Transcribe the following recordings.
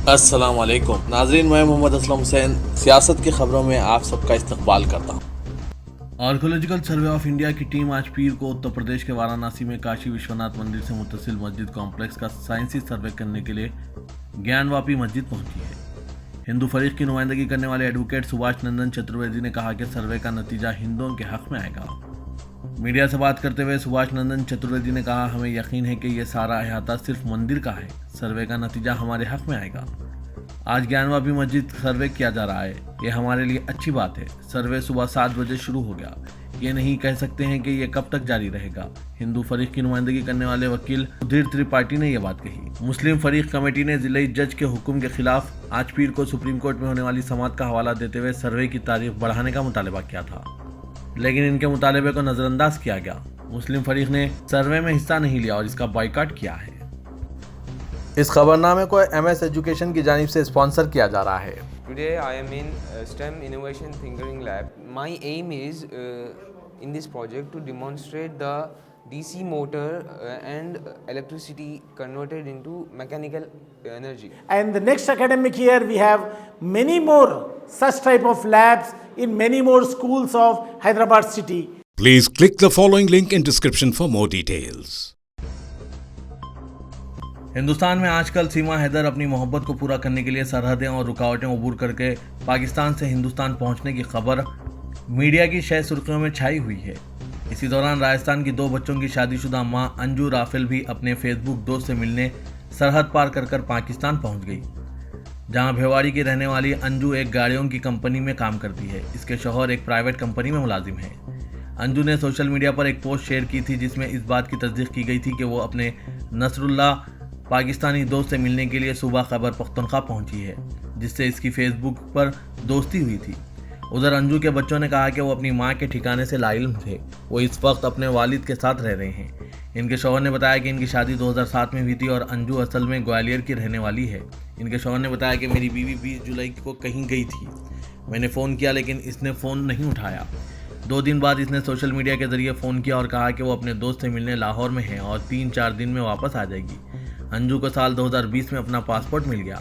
السلام علیکم ناظرین، میں محمد اسلم حسین سیاست کی خبروں میں آپ سب کا استقبال کرتا ہوں۔ آرکیولوجیکل سروے آف انڈیا کی ٹیم آج پیر کو اتر پردیش کے وارانسی میں کاشی وشوناتھ مندر سے متصل مسجد کمپلیکس کا سائنسی سروے کرنے کے لیے گیان واپی مسجد پہنچی ہے۔ ہندو فریق کی نمائندگی کرنے والے ایڈوکیٹ سبھاش نندن چترویدی نے کہا کہ سروے کا نتیجہ ہندوؤں کے حق میں آئے گا۔ میڈیا سے بات کرتے ہوئے سبھاش نندن چترویدی نے کہا، ہمیں یقین ہے کہ یہ سارا احاطہ صرف مندر کا ہے۔ سروے کا نتیجہ ہمارے حق میں آئے گا۔ آج گیان واپی مسجد سروے کیا جا رہا ہے، یہ ہمارے لیے اچھی بات ہے۔ سروے صبح 7 بجے شروع ہو گیا، یہ نہیں کہہ سکتے ہیں کہ یہ کب تک جاری رہے گا۔ ہندو فریق کی نمائندگی کرنے والے وکیل سدھیر ترپاٹھی نے یہ بات کہی۔ مسلم فریق کمیٹی نے ضلعی جج کے حکم کے خلاف آج پیر کو سپریم کورٹ میں ہونے والی سماعت کا حوالہ دیتے ہوئے سروے کی تاریخ بڑھانے کا مطالبہ کیا تھا، لیکن ان کے مطالبے کو نظر انداز کیا گیا۔ مسلم فریق نے سروے میں حصہ نہیں لیا اور اس کا بائیکاٹ کیا ہے۔ اس خبرنامے کو MS ایجوکیشن کی جانب سے اسپانسر کیا جا رہا ہے۔ Today I am in STEM Innovation Thinking Lab. My aim is in this project to demonstrate the DC motor and electricity converted into mechanical energy. And the next academic year we have many more such type of labs in many more schools of Hyderabad city. Please click the following link in description for more details. Hindustan میں آج کل سیما حیدر اپنی محبت کو پورا کرنے کے لیے سرحدیں اور رکاوٹیں عبور کر کے پاکستان سے ہندوستان پہنچنے کی خبر میڈیا کی شہ سرخیوں میں چھائی ہوئی ہے۔ اسی دوران راجستھان کی 2 بچوں کی شادی شدہ ماں انجو رافل بھی اپنے فیس بک دوست سے ملنے سرحد پار کر پاکستان پہنچ گئی، جہاں بھیواڑی کی رہنے والی انجو ایک گاڑیوں کی کمپنی میں کام کرتی ہے۔ اس کے شوہر ایک پرائیویٹ کمپنی میں ملازم ہیں۔ انجو نے سوشل میڈیا پر ایک پوسٹ شیئر کی تھی جس میں اس بات کی تصدیق کی گئی تھی کہ وہ اپنے نصر اللہ پاکستانی دوست سے ملنے کے لیے صوبہ خیبر پختونخوا پہنچی ہے، جس سے اس کی فیس بک پر دوستی ہوئی تھی۔ ادھر انجو کے بچوں نے کہا کہ وہ اپنی ماں کے ٹھکانے سے لاعلم تھے، وہ اس وقت اپنے والد کے ساتھ رہ رہے ہیں۔ ان کے شوہر نے بتایا کہ ان کی شادی 2007 میں ہوئی تھی اور انجو اصل میں گوالیر کی رہنے والی ہے۔ ان کے شوہر نے بتایا کہ میری بیوی 20 جولائی کو کہیں گئی تھی، میں نے فون کیا لیکن اس نے فون نہیں اٹھایا۔ 2 دن بعد اس نے سوشل میڈیا کے ذریعے فون کیا اور کہا کہ وہ اپنے دوست سے ملنے لاہور میں ہے اور 3-4 دن میں واپس آ جائے گی۔ انجو کو سال 2020 میں اپنا پاسپورٹ مل گیا۔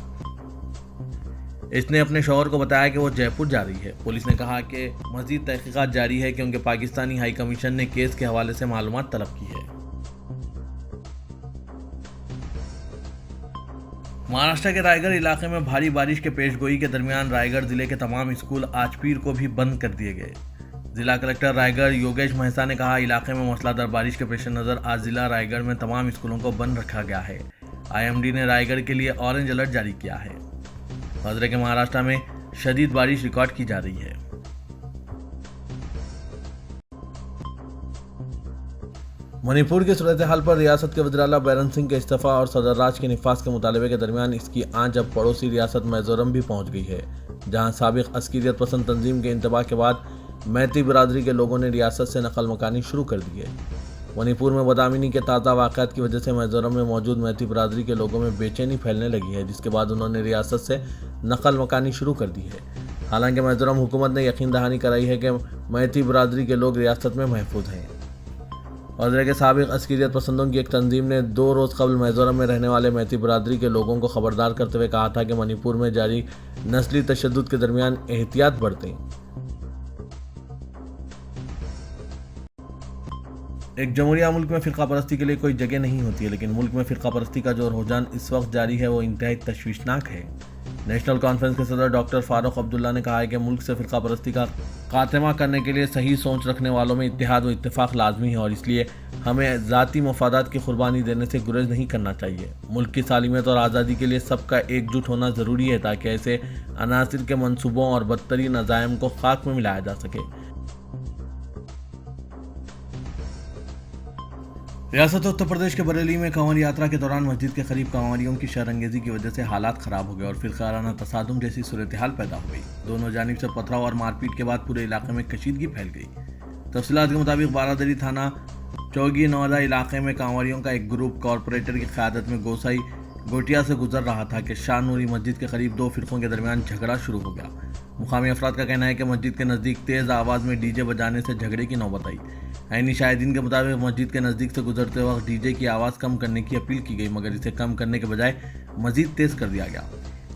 اس نے اپنے شوہر کو بتایا کہ وہ جے پور جا رہی ہے۔ پولیس نے کہا کہ مزید تحقیقات جاری ہے کیونکہ پاکستانی ہائی کمیشن نے کیس کے حوالے سے معلومات طلب کی ہے۔ مہاراشٹر کے رائے گڑھ علاقے میں بھاری بارش کے پیش گوئی کے درمیان رائے گڑھ ضلع کے تمام اسکول آج پیر کو بھی بند کر دیے گئے۔ ضلع کلکٹر رائے گڑھ یوگیش مہسا نے کہا، علاقے میں موسلادھار بارش کے پیش نظر آج ضلع رائے گڑھ میں تمام اسکولوں کو بند رکھا گیا ہے۔ IMD نے رائے گڑھ کے لیے اورنج الرٹ جاری کیا ہے۔ خطرے کے مہاراشٹر میں شدید بارش ریکارڈ کی جا رہی ہے۔ منی پور کی صورتحال پر ریاست کے وزیراعلیٰ بیرن سنگھ کے استعفیٰ اور صدر راج کے نفاذ کے مطالبے کے درمیان اس کی آنچ اب پڑوسی ریاست میزورم بھی پہنچ گئی ہے، جہاں سابق عسکریت پسند تنظیم کے انتباہ کے بعد میتی برادری کے لوگوں نے ریاست سے نقل مکانی شروع کر دی ہے۔ منی پور میں بدامنی کے تازہ واقعات کی وجہ سے میزورم میں موجود میتی برادری کے لوگوں میں بے چینی پھیلنے لگی ہے، جس کے بعد انہوں نے ریاست سے نقل مکانی شروع کر دی ہے۔ حالانکہ میزورم حکومت نے یقین دہانی کرائی ہے کہ میتی برادری کے لوگ ریاست میں محفوظ ہیں۔ وزیر کے سابق عسکریت پسندوں کی ایک تنظیم نے 2 روز قبل میزورم میں رہنے والے میتی برادری کے لوگوں کو خبردار کرتے ہوئے کہا تھا کہ منی پور میں جاری نسلی تشدد کے درمیان احتیاط برتیں۔ ایک جمہوریہ ملک میں فرقہ پرستی کے لیے کوئی جگہ نہیں ہوتی ہے، لیکن ملک میں فرقہ پرستی کا جو رجحان اس وقت جاری ہے وہ انتہائی تشویشناک ہے۔ نیشنل کانفرنس کے صدر ڈاکٹر فاروق عبداللہ نے کہا ہے کہ ملک سے فرقہ پرستی کا خاتمہ کرنے کے لیے صحیح سوچ رکھنے والوں میں اتحاد و اتفاق لازمی ہے اور اس لیے ہمیں ذاتی مفادات کی قربانی دینے سے گریز نہیں کرنا چاہیے۔ ملک کی سالمیت اور آزادی کے لیے سب کا ایک جٹ ہونا ضروری ہے تاکہ ایسے عناصر کے منصوبوں اور بدترین عزائم کو خاک میں ملایا جا سکے۔ ریاست اتر پردیش کے بریلی میں کنور یاترا کے دوران مسجد کے قریب کنوریوں کی شر انگیزی کی وجہ سے حالات خراب ہو گئے اور فرقہ وارانہ تصادم جیسی صورتحال پیدا ہو گئی۔ دونوں جانب سے پتھراؤ اور مار پیٹ کے بعد پورے علاقے میں کشیدگی پھیل گئی۔ تفصیلات کے مطابق بارادری تھانہ چوگی نودا علاقے میں کنوریوں کا ایک گروپ کارپوریٹر کی قیادت میں گوسائی گوٹیا سے گزر رہا تھا کہ شاہ نوری مسجد کے قریب 2 فرقوں کے درمیان جھگڑا شروع ہو گیا۔ مقامی افراد کا کہنا ہے کہ مسجد کے نزدیک تیز آواز میں ڈی جے بجانے سے جھگڑے کی نوبت آئی۔ عینی شاہدین کے مطابق مسجد کے نزدیک سے گزرتے وقت ڈی جے کی آواز کم کرنے کی اپیل کی گئی، مگر اسے کم کرنے کے بجائے مزید تیز کر دیا گیا۔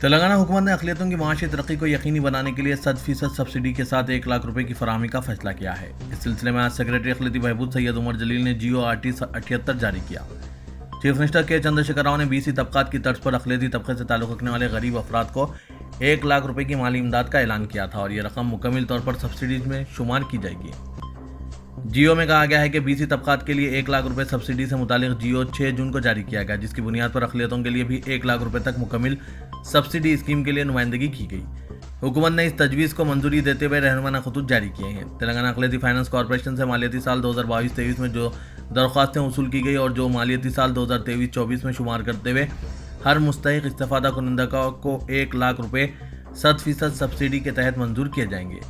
تلنگانہ حکومت نے اقلیتوں کی معاشی ترقی کو یقینی بنانے کے لیے 100% سبسڈی کے ساتھ 1 لاکھ روپے کی فراہمی کا فیصلہ کیا ہے۔ اس سلسلے میں آج سیکریٹری اقلیتی بہبود سید عمر جلیل نے GORT 78 جاری کیا۔ چیف منسٹر کے چندرشیکھر راؤ نے BC طبقات کی طرز پر اقلیتی طبقے سے تعلق رکھنے والے غریب افراد کو 1 لاکھ روپے کی مالی امداد کا اعلان کیا تھا اور یہ رقم مکمل طور پر سبسڈیز میں شمار کی جائے گی۔ GO میں کہا گیا ہے کہ BC طبقات کے لیے 1 لاکھ روپے سبسڈی سے متعلق GO 6 جون کو جاری کیا گیا، جس کی بنیاد پر اقلیتوں کے لیے بھی 1 لاکھ روپے تک مکمل سبسڈی اسکیم کے لیے نمائندگی کی گئی۔ حکومت نے اس تجویز کو منظوری دیتے ہوئے رہنمانہ خطوط جاری کیے ہیں۔ تلنگانہ اقلیتی فائنانس کارپوریشن سے مالیاتی سال 2022-23 میں جو درخواستیں وصول کی گئی اور جو مالیاتی سال 2023-24 میں شمار کرتے ہوئے ہر مستحق استفادہ کنندہ کو 1 لاکھ روپے 100% سبسڈی کے تحت منظور کیے جائیں گے۔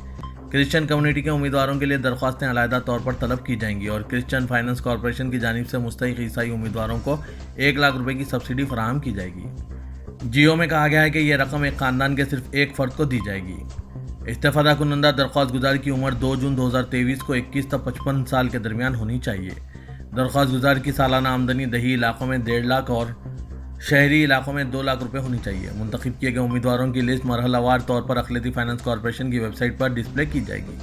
کرسچن کمیونٹی کے امیدواروں کے لیے درخواستیں علیحدہ طور پر طلب کی جائیں گی اور کرسچن فائنانس کارپوریشن کی جانب سے مستحق عیسائی امیدواروں کو 1 لاکھ روپے کی سبسڈی فراہم کی جائے گی۔ GO میں کہا گیا ہے کہ یہ رقم ایک خاندان کے صرف ایک فرد کو دی جائے گی۔ استفادہ کنندہ درخواست گزار کی عمر 2 جون 2023 کو 21 تا 55 سال کے درمیان ہونی چاہیے۔ درخواست گزار کی سالانہ آمدنی دیہی علاقوں میں 1.5 لاکھ اور شہری علاقوں میں 2 لاکھ روپے ہونی چاہیے۔ منتخب کیے گئے امیدواروں کی لسٹ مرحلہ وار طور پر اقلیتی فائنانس کارپوریشن کی ویب سائٹ پر ڈسپلے کی جائے گی۔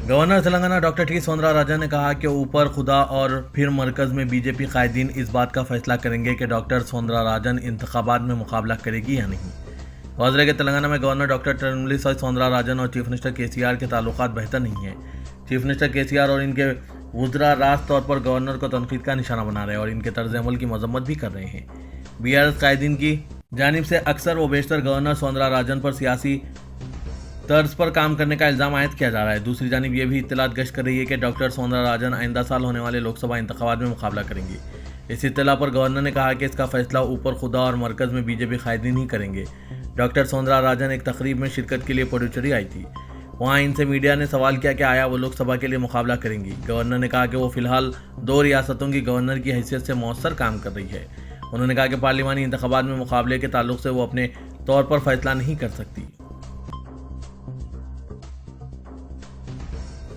Governor Telangana doctor T Soundararajan نے کہا کہ اوپر خدا اور پھر مرکز میں BJP قائدین اس بات کا فیصلہ کریں گے کہ ڈاکٹر سوندراراجن انتخابات میں مقابلہ کرے گی یا نہیں۔ واضح ہے کہ تلنگانہ میں گورنر ڈاکٹر تملسائی سوندراراجن اور چیف منسٹر KCR کے تعلقات بہتر نہیں ہیں۔ چیف منسٹر KCR اور ان کے وزراء راست طور پر گورنر کو تنقید کا نشانہ بنا رہے ہیں اور ان کے طرز عمل کی مذمت بھی کر رہے ہیں۔ BRS قائدین کی جانب سے اکثر و بیشتر گورنر سوندراراجن پر سیاسی طرز پر کام کرنے کا الزام عائد کیا جا رہا ہے۔ دوسری جانب یہ بھی اطلاعات گشت کر رہی ہے کہ ڈاکٹر سوندراراجن آئندہ سال ہونے والے لوک سبھا انتخابات میں مقابلہ کریں گی۔ اس اطلاع پر گورنر نے کہا کہ اس کا فیصلہ اوپر خدا اور مرکز میں BJP قائدین ہی کریں گے۔ ڈاکٹر سوندراراجن ایک تقریب میں شرکت کے لیے پڈوچیری آئی تھی۔ وہاں ان سے میڈیا نے سوال کیا کہ آیا وہ لوک سبھا کے لیے مقابلہ کریں گی۔ گورنر نے کہا کہ وہ فی الحال 2 ریاستوں کی گورنر کی حیثیت سے مؤثر کام کر رہی ہے۔ انہوں نے کہا کہ پارلیمانی انتخابات میں مقابلے کے تعلق سے وہ اپنے طور پر فیصلہ نہیں کر سکتی۔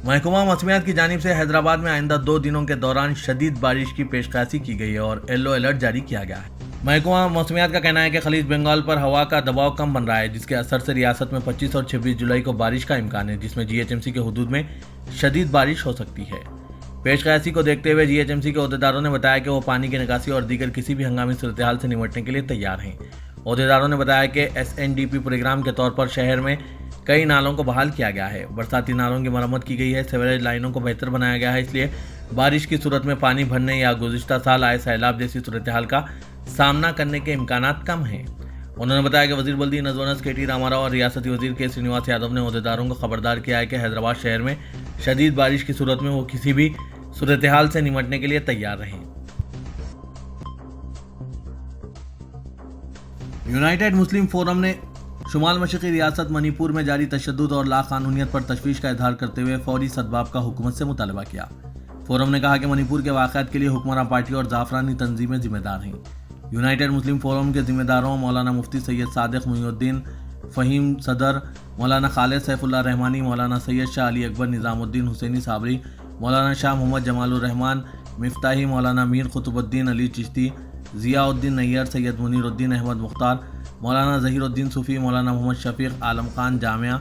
محکمہ موسمیات کی جانب سے حیدرآباد میں آئندہ 2 دنوں کے دوران شدید بارش کی پیشقیاسی کی گئی ہے اور یلو الرٹ جاری کیا گیا ہے۔ محکمہ موسمیات کا کہنا ہے کہ خلیج بنگال پر ہوا کا دباؤ کم بن رہا ہے، جس کے اثر سے ریاست میں 25 اور 26 جولائی کو بارش کا امکان ہے، جس میں GHMC کے حدود میں شدید بارش ہو سکتی ہے۔ پیش قیاسی کو دیکھتے ہوئے GHMC کے عہدیداروں نے بتایا کہ وہ پانی کی نکاسی اور دیگر کسی بھی ہنگامی صورتحال سے نمٹنے کے لیے تیار ہیں۔ عہدیداروں نے بتایا کہ SNDP پروگرام کے طور پر شہر میں کئی نالوں کو بحال کیا گیا ہے، برساتی نالوں کی مرمت کی گئی ہے، سیوریج لائنوں کو بہتر بنایا گیا ہے، اس لیے بارش کی صورت میں پانی بھرنے یا گزشتہ سال آئے سیلاب جیسی صورتحال کا سامنا کرنے کے امکانات کم ہیں۔ انہوں نے بتایا کہ وزیر بلدی نزونس KT راما اور ریاستی وزیر K سرینواس یادو نے عہدیداروں کو خبردار کیا ہے کہ حیدرآباد شہر میں شدید بارش کی صورت میں وہ کسی بھی صورتحال سے نمٹنے کے لیے تیار رہیں۔ یونائیٹڈ مسلم فورم نے شمال مشرقی ریاست منی پور میں جاری تشدد اور لاقانونیت پر تشویش کا اظہار کرتے ہوئے فوری سدباب کا حکومت سے مطالبہ کیا۔ فورم نے کہا کہ منی پور کے واقعات کے لیے حکمراں پارٹی اور زعفرانی تنظیمیں ذمہ دار ہیں۔ یونائیٹڈ مسلم فورم کے ذمہ داروں مولانا مفتی سید صادق محی الدین فہیم صدر، مولانا خالد سیف اللہ رحمانی، مولانا سید شاہ علی اکبر نظام الدین حسینی صابری، مولانا شاہ محمد جمال الرحمان مفتاحی، مولانا میر قطب الدین علی چشتی، ضیاء الدین نیار، سید منیر الدین احمد مختار، مولانا ظہیر الدین صوفی، مولانا محمد شفیق عالم خان جامعہ،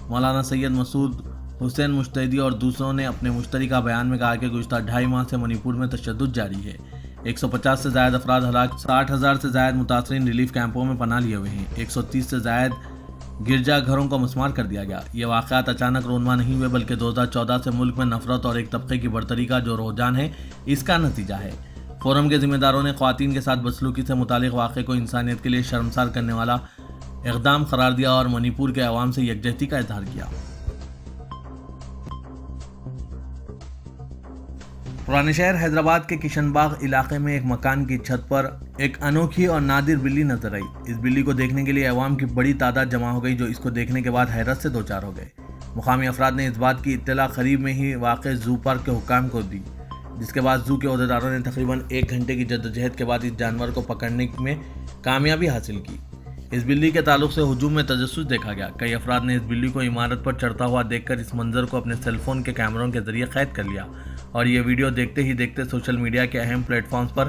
مولانا سید مسعود حسین مجتہدی اور دوسروں نے اپنے مشترکہ بیان میں کہا کہ گزشتہ 2.5 ماہ سے منی پور میں تشدد جاری ہے۔ 150 سے زائد افراد ہلاک، 60,000 سے زائد متاثرین ریلیف کیمپوں میں پناہ لیے ہوئے ہیں، 130 سے زائد گرجا گھروں کو مسمار کر دیا گیا۔ یہ واقعات اچانک رونما نہیں ہوئے بلکہ 2014 سے ملک میں نفرت اور ایک طبقے کی برتری کا جو رجحان ہے اس کا نتیجہ ہے۔ فورم کے ذمہ داروں نے خواتین کے ساتھ بدسلوکی سے متعلق واقعے کو انسانیت کے لیے شرمسار کرنے والا اقدام قرار دیا اور منی پور کے عوام سے یکجہتی کا اظہار کیا۔ پرانے شہر حیدرآباد کے کشن باغ علاقے میں ایک مکان کی چھت پر ایک انوکھی اور نادر بلی نظر آئی۔ اس بلی کو دیکھنے کے لیے عوام کی بڑی تعداد جمع ہو گئی جو اس کو دیکھنے کے بعد حیرت سے دوچار ہو گئے۔ مقامی افراد نے اس بات کی اطلاع قریب میں ہی واقع زو پارک کے حکام کو دی، جس کے بعد زو کے عہدیداروں نے تقریباً 1 گھنٹے کی جدوجہد کے بعد اس جانور کو پکڑنے میں کامیابی حاصل کی۔ اس بلی کے تعلق سے ہجوم میں تجسس دیکھا گیا۔ کئی افراد نے اس بلی کو عمارت پر چڑھتا ہوا دیکھ کر اس منظر کو اپنے سیل فون کے کیمروں کے ذریعے قید کر لیا اور یہ ویڈیو دیکھتے ہی دیکھتے سوشل میڈیا کے اہم پلیٹ فارمز پر